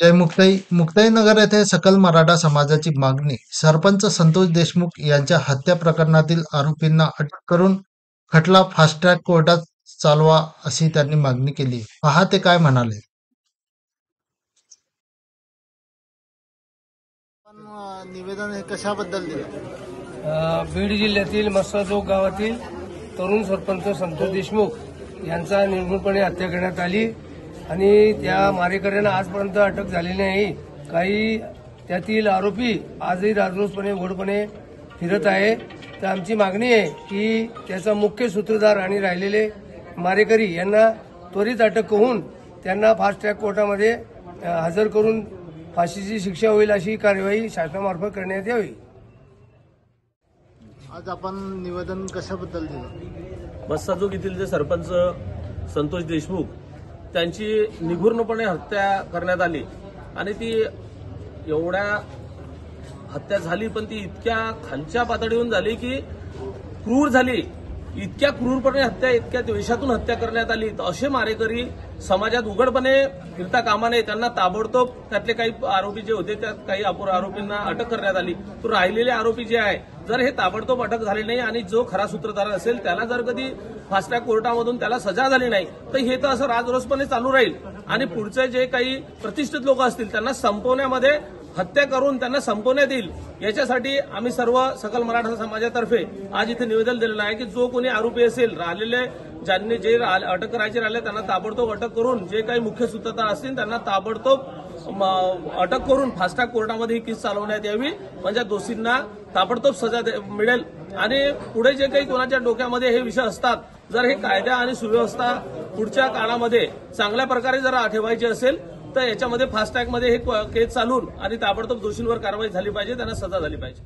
जय मुक्ताईनगर येथे सकल मराठा समाजाची मागणी सरपंच संतोष देशमुख यांच्या हत्या प्रकरणातील आरोपींना अटक करून खटला फास्ट ट्रॅक कोर्टात चालवा अशी त्यांनी मागणी केली. पहा ते काय म्हणाले. निवेदन हे कशाबद्दल दिलं? बीड जिल्ह्यातील मस्साजोग गावातील तरुण सरपंच संतोष देशमुख यांचा निर्घृणपणे हत्या करण्यात आली आणि त्या मारेकऱ्यांना आजपर्यंत अटक झालेली नाही. काही त्यातील आरोपी आजही राजरोसपणे घोडपणे फिरत आहे. तर आमची मागणी आहे की त्याचा मुख्य सूत्रधार आणि राहिलेले मारेकरी यांना त्वरित अटक होऊन त्यांना फास्ट ट्रॅक कोर्टामध्ये हजर करून फाशीची शिक्षा होईल अशी कार्यवाही शासनामार्फत करण्यात यावी. आज आपण निवेदन कशाबद्दल दिलं? मस्साजोग येथील जे सरपंच संतोष देशमुख त्यांची निगूर्णपणे हत्या करण्यात आली आणि ती एवढ्या हत्या झाली, पण ती इतक्या खालच्या पातळीवरून झाली की क्रूर झाली. इतक्या क्रूरपणे हत्या, इतक्या द्वेषातून हत्या करण्यात आली. तर असे मारेकरी समाजात उघडपणे फिरता कामा नये. त्यांना ताबडतोब त्यातले काही आरोपी जे होते त्यात काही आरोपींना अटक करण्यात आली. तो राहिलेले आरोपी जे आहे जर हे ताबडतोब अटक झाले नाही आणि जो खरा सूत्रधार असेल त्याला जर कधी फास्ट ट्रॅक कोर्टामधून त्याला सजा झाली नाही तर हे तर असं राजरोसपणे चालू राहील आणि पुढचे जे काही प्रतिष्ठित लोक असतील त्यांना संपवण्यामध्ये, हत्या करून त्यांना संपवण्यात येईल. याच्यासाठी आम्ही सर्व सकल मराठा समाजातर्फे आज इथे निवेदन दिलेलं आहे की जो कोणी आरोपी असेल, राहिलेले ज्यांनी जे अटक करायचे राहिले त्यांना ताबडतोब अटक करून, जे काही मुख्य सूत्रधार असतील त्यांना ताबडतोब अटक करून फास्ट ट्रॅक कोर्टामध्ये ही केस चालवण्यात यावी. म्हणजे दोषींना ताबडतोब सजा मिळेल आणि पुढे जे काही कोणाच्या डोक्यामध्ये हे विषय असतात, जर हे कायदा आणि सुव्यवस्था पुढच्या काळामध्ये चांगल्या प्रकारे जर ठेवायची असेल तर याच्यामध्ये फास्ट ट्रॅकमध्ये हे केस चालून आणि ताबडतोब दोषींवर कारवाई झाली पाहिजे, त्यांना सजा झाली पाहिजे.